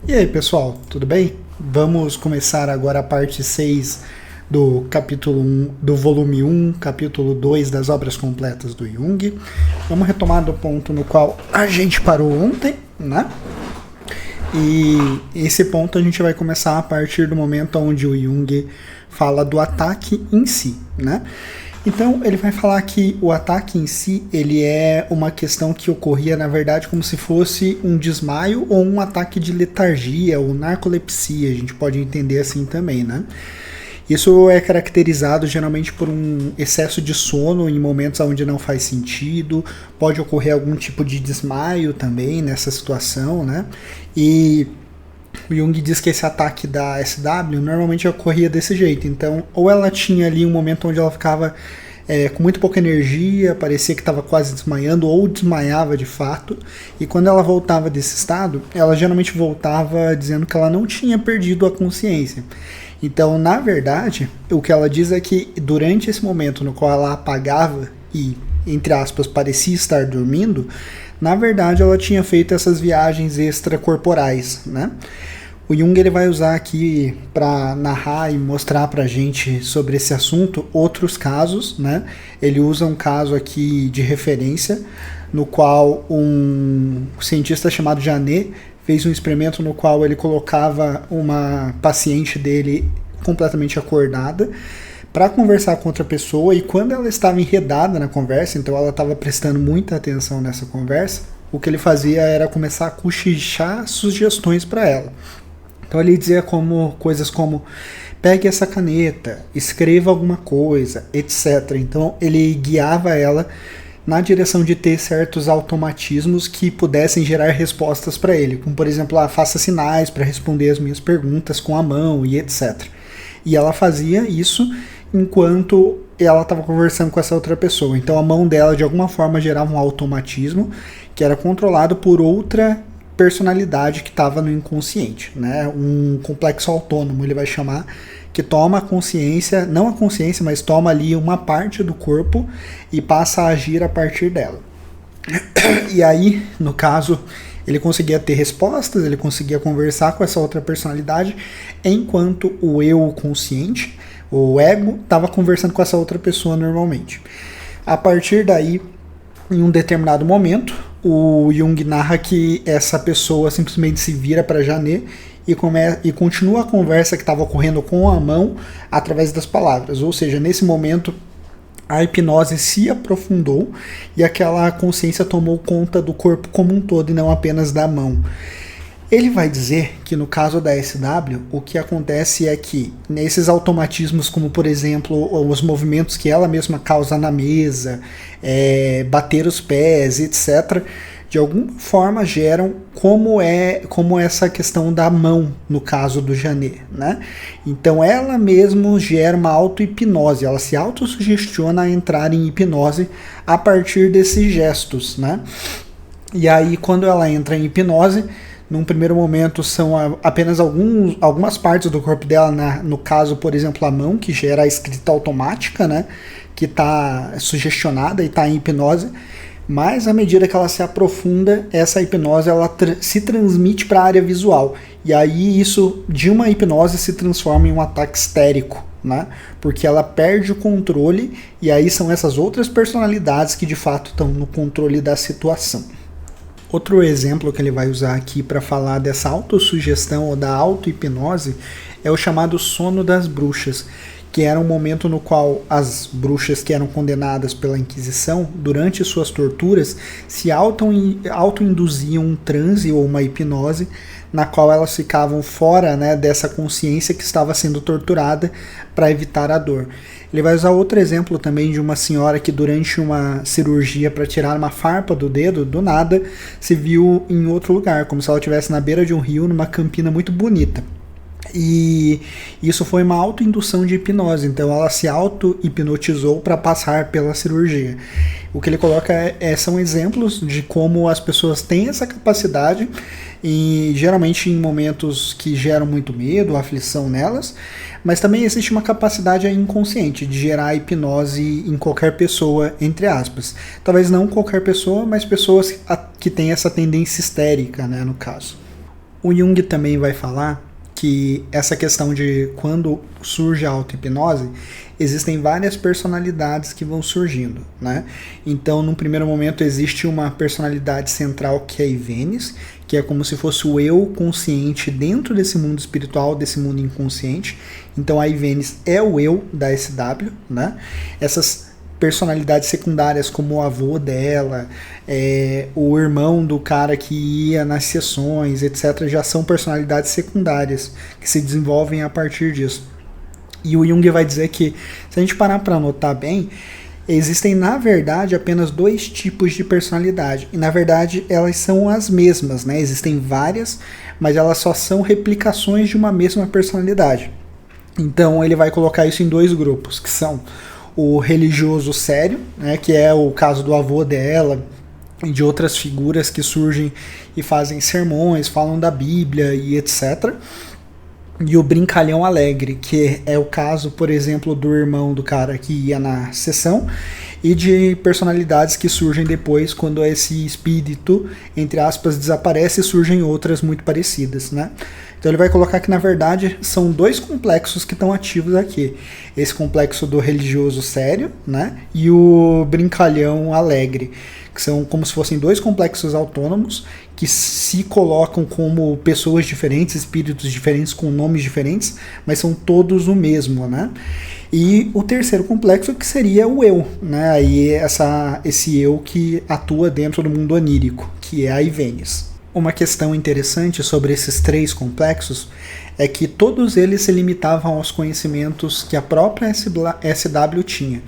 E aí, pessoal, tudo bem? Vamos começar agora a parte 6 do capítulo um, do volume um, capítulo 2 das obras completas do Jung. Vamos retomar do ponto no qual a gente parou ontem, né? E esse ponto a gente vai começar a partir do momento onde o Jung fala do ataque em si, né? Então ele vai falar que o ataque em si ele é uma questão que ocorria na verdade como se fosse um desmaio ou um ataque de letargia ou narcolepsia, a gente pode entender assim também, né? Isso é caracterizado geralmente por um excesso de sono em momentos onde não faz sentido, pode ocorrer algum tipo de desmaio também nessa situação, né? E o Jung diz que esse ataque da SW normalmente ocorria desse jeito. Então, ou ela tinha ali um momento onde ela ficava com muito pouca energia, parecia que estava quase desmaiando, ou desmaiava de fato. E quando ela voltava desse estado, ela geralmente voltava dizendo que ela não tinha perdido a consciência. Então, na verdade, o que ela diz é que durante esse momento no qual ela apagava e, entre aspas, parecia estar dormindo, na verdade ela tinha feito essas viagens extracorporais, né? O Jung ele vai usar aqui para narrar e mostrar para a gente sobre esse assunto outros casos, né? Ele usa um caso aqui de referência no qual um cientista chamado Janet fez um experimento no qual ele colocava uma paciente dele completamente acordada para conversar com outra pessoa, e quando ela estava enredada na conversa, então ela estava prestando muita atenção nessa conversa, o que ele fazia era começar a cochichar sugestões para ela. Então ele dizia coisas como pegue essa caneta, escreva alguma coisa, etc. Então ele guiava ela na direção de ter certos automatismos que pudessem gerar respostas para ele, como por exemplo, faça sinais para responder as minhas perguntas com a mão e etc. E ela fazia isso enquanto ela estava conversando com essa outra pessoa. Então a mão dela de alguma forma gerava um automatismo que era controlado por outra personalidade que estava no inconsciente, né? Um complexo autônomo, ele vai chamar, que toma a consciência, não a consciência, mas toma ali uma parte do corpo e passa a agir a partir dela. E aí, no caso, ele conseguia ter respostas, ele conseguia conversar com essa outra personalidade, enquanto o eu consciente, o ego, estava conversando com essa outra pessoa normalmente. A partir daí, em um determinado momento, o Jung narra que essa pessoa simplesmente se vira para Janet e continua a conversa que estava ocorrendo com a mão através das palavras. Ou seja, nesse momento a hipnose se aprofundou e aquela consciência tomou conta do corpo como um todo e não apenas da mão. Ele vai dizer que no caso da SW, o que acontece é que nesses automatismos, como por exemplo os movimentos que ela mesma causa na mesa, bater os pés, etc., de alguma forma geram como essa questão da mão no caso do Janet, né? Então ela mesmo gera uma auto-hipnose, ela se autossugestiona a entrar em hipnose a partir desses gestos, né? E aí quando ela entra em hipnose, num primeiro momento são apenas algumas partes do corpo dela, no caso, por exemplo, a mão, que gera a escrita automática, né, que está sugestionada e está em hipnose, mas à medida que ela se aprofunda, essa hipnose ela se transmite para a área visual, e aí isso de uma hipnose se transforma em um ataque histérico, né, porque ela perde o controle, e aí são essas outras personalidades que de fato estão no controle da situação. Outro exemplo que ele vai usar aqui para falar dessa autossugestão ou da auto-hipnose é o chamado sono das bruxas, que era um momento no qual as bruxas que eram condenadas pela Inquisição, durante suas torturas, se auto-induziam um transe ou uma hipnose, na qual elas ficavam fora, né, dessa consciência que estava sendo torturada para evitar a dor. Ele vai usar outro exemplo também de uma senhora que durante uma cirurgia para tirar uma farpa do dedo, do nada, se viu em outro lugar, como se ela estivesse na beira de um rio, numa campina muito bonita. E isso foi uma autoindução de hipnose, então ela se auto-hipnotizou para passar pela cirurgia. O que ele coloca são exemplos de como as pessoas têm essa capacidade, e geralmente em momentos que geram muito medo, aflição nelas, mas também existe uma capacidade inconsciente de gerar hipnose em qualquer pessoa, entre aspas. Talvez não qualquer pessoa, mas pessoas que têm essa tendência histérica, né, no caso. O Jung também vai falar que essa questão de quando surge a auto-hipnose, existem várias personalidades que vão surgindo, né? Então, num primeiro momento, existe uma personalidade central que é a Ivênis, que é como se fosse o eu consciente dentro desse mundo espiritual, desse mundo inconsciente. Então, a Ivênis é o eu da SW, né? Essas personalidades secundárias, como o avô dela, o irmão do cara que ia nas sessões, etc., já são personalidades secundárias que se desenvolvem a partir disso. E o Jung vai dizer que, se a gente parar para anotar bem, existem, na verdade, apenas 2 tipos de personalidade. E, na verdade, elas são as mesmas, né? Existem várias, mas elas só são replicações de uma mesma personalidade. Então, ele vai colocar isso em 2 grupos, que são o religioso sério, né, que é o caso do avô dela e de outras figuras que surgem e fazem sermões, falam da Bíblia e etc. E o brincalhão alegre, que é o caso, por exemplo, do irmão do cara que ia na sessão e de personalidades que surgem depois quando esse espírito, entre aspas, desaparece e surgem outras muito parecidas, né? Então ele vai colocar que, na verdade, são 2 complexos que estão ativos aqui. Esse complexo do religioso sério, né? E o brincalhão alegre, que são como se fossem 2 complexos autônomos que se colocam como pessoas diferentes, espíritos diferentes, com nomes diferentes, mas são todos o mesmo, né? E o terceiro complexo, que seria o eu, né? Aí esse eu que atua dentro do mundo onírico, que é a Ivênis. Uma questão interessante sobre esses 3 complexos é que todos eles se limitavam aos conhecimentos que a própria SW tinha.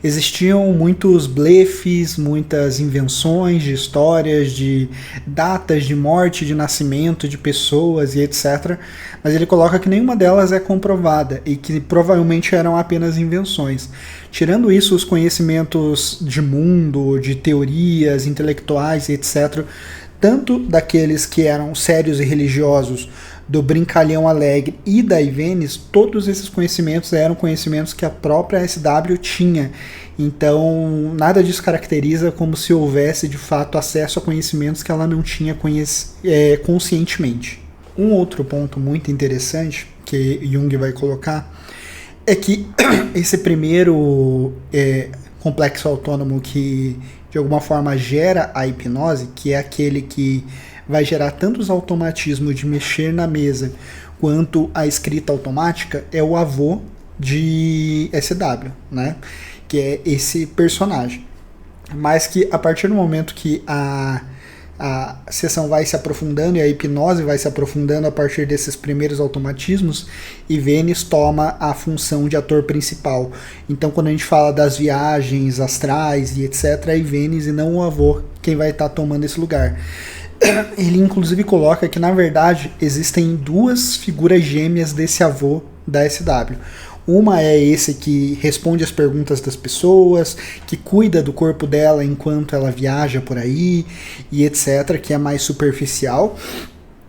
Existiam muitos blefes, muitas invenções de histórias, de datas de morte, de nascimento de pessoas e etc. Mas ele coloca que nenhuma delas é comprovada e que provavelmente eram apenas invenções. Tirando isso, os conhecimentos de mundo, de teorias intelectuais e etc., tanto daqueles que eram sérios e religiosos, do brincalhão alegre e da Ivênis, todos esses conhecimentos eram conhecimentos que a própria SW tinha. Então, nada disso caracteriza como se houvesse, de fato, acesso a conhecimentos que ela não tinha conscientemente. Um outro ponto muito interessante que Jung vai colocar é que esse primeiro complexo autônomo que de alguma forma gera a hipnose, que é aquele que vai gerar tanto os automatismos de mexer na mesa quanto a escrita automática, é o avô de SW, né? Que é esse personagem. Mas que a partir do momento que a sessão vai se aprofundando e a hipnose vai se aprofundando a partir desses primeiros automatismos, Ivênis toma a função de ator principal. Então, quando a gente fala das viagens astrais e etc., é Ivênis e não o avô quem vai estar tomando esse lugar. Ele inclusive coloca que, na verdade, existem 2 figuras gêmeas desse avô da SW. Uma é esse que responde as perguntas das pessoas, que cuida do corpo dela enquanto ela viaja por aí e etc., que é mais superficial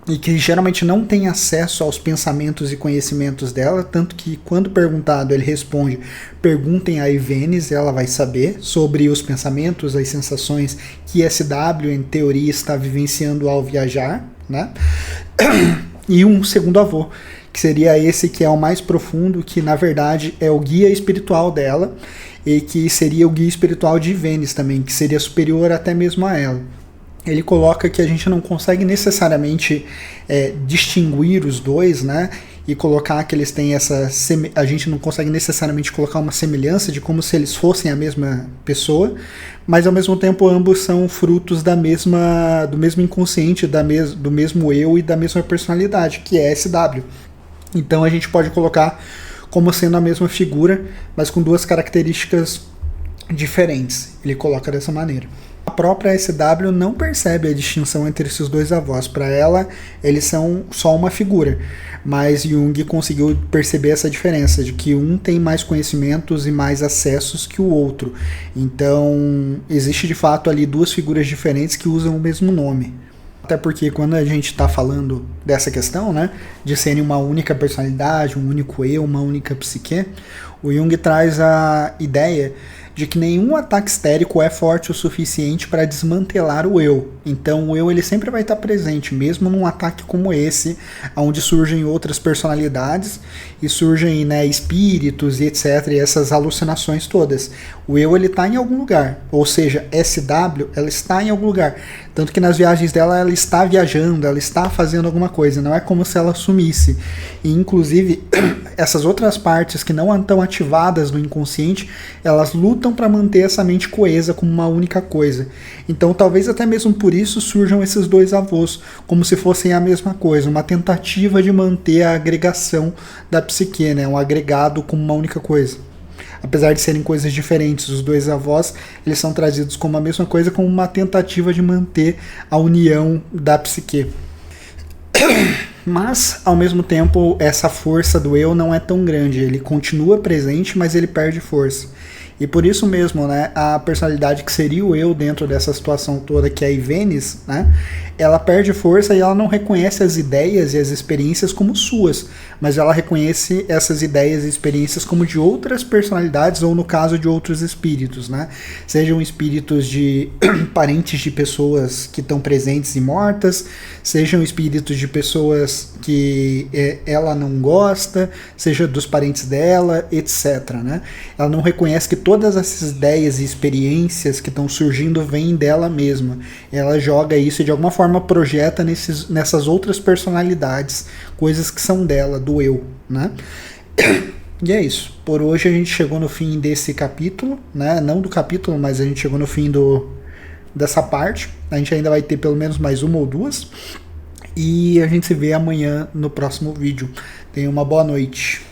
e que geralmente não tem acesso aos pensamentos e conhecimentos dela, tanto que quando perguntado ele responde: perguntem a Ivênis, ela vai saber sobre os pensamentos, as sensações que SW em teoria está vivenciando ao viajar, né? E um segundo avô, que seria esse que é o mais profundo, que na verdade é o guia espiritual dela e que seria o guia espiritual de Ivênis também, que seria superior até mesmo a ela. Ele coloca que a gente não consegue necessariamente distinguir os dois, né? E colocar que eles têm a gente não consegue necessariamente colocar uma semelhança de como se eles fossem a mesma pessoa, mas ao mesmo tempo ambos são frutos do mesmo inconsciente, do mesmo eu e da mesma personalidade, que é SW. Então a gente pode colocar como sendo a mesma figura, mas com 2 características diferentes. Ele coloca dessa maneira. A própria SW não percebe a distinção entre esses 2 avós. Para ela, eles são só uma figura. Mas Jung conseguiu perceber essa diferença, de que um tem mais conhecimentos e mais acessos que o outro. Então, existe de fato ali 2 figuras diferentes que usam o mesmo nome. Até porque quando a gente está falando dessa questão, né, de serem uma única personalidade, um único eu, uma única psique, o Jung traz a ideia de que nenhum ataque histérico é forte o suficiente para desmantelar o eu. Então o eu ele sempre vai estar presente, mesmo num ataque como esse, onde surgem outras personalidades e surgem, né, espíritos e etc, e essas alucinações todas. O eu ele está em algum lugar, ou seja, SW ela está em algum lugar. Tanto que nas viagens dela ela está viajando, ela está fazendo alguma coisa, não é como se ela sumisse. E inclusive essas outras partes que não estão ativadas no inconsciente, elas lutam para manter essa mente coesa como uma única coisa. Então talvez até mesmo por isso surjam esses dois avós, como se fossem a mesma coisa, uma tentativa de manter a agregação da psique, né? Um agregado como uma única coisa. Apesar de serem coisas diferentes, os dois avós eles são trazidos como a mesma coisa, como uma tentativa de manter a união da psique. Mas, ao mesmo tempo, essa força do eu não é tão grande. Ele continua presente, mas ele perde força. E por isso mesmo, né, a personalidade que seria o eu dentro dessa situação toda, que é a Ivenis, né, ela perde força e ela não reconhece as ideias e as experiências como suas, mas ela reconhece essas ideias e experiências como de outras personalidades, ou no caso de outros espíritos, né, sejam espíritos de parentes de pessoas que estão presentes e mortas, sejam espíritos de pessoas que ela não gosta, seja dos parentes dela, etc, né, ela não reconhece que todas essas ideias e experiências que estão surgindo vêm dela mesma. Ela joga isso e de alguma forma projeta nessas outras personalidades, coisas que são dela, do eu, né? E é isso. Por hoje a gente chegou no fim desse capítulo, né? Não do capítulo, mas a gente chegou no fim dessa parte. A gente ainda vai ter pelo menos mais uma ou duas. E a gente se vê amanhã no próximo vídeo. Tenha uma boa noite.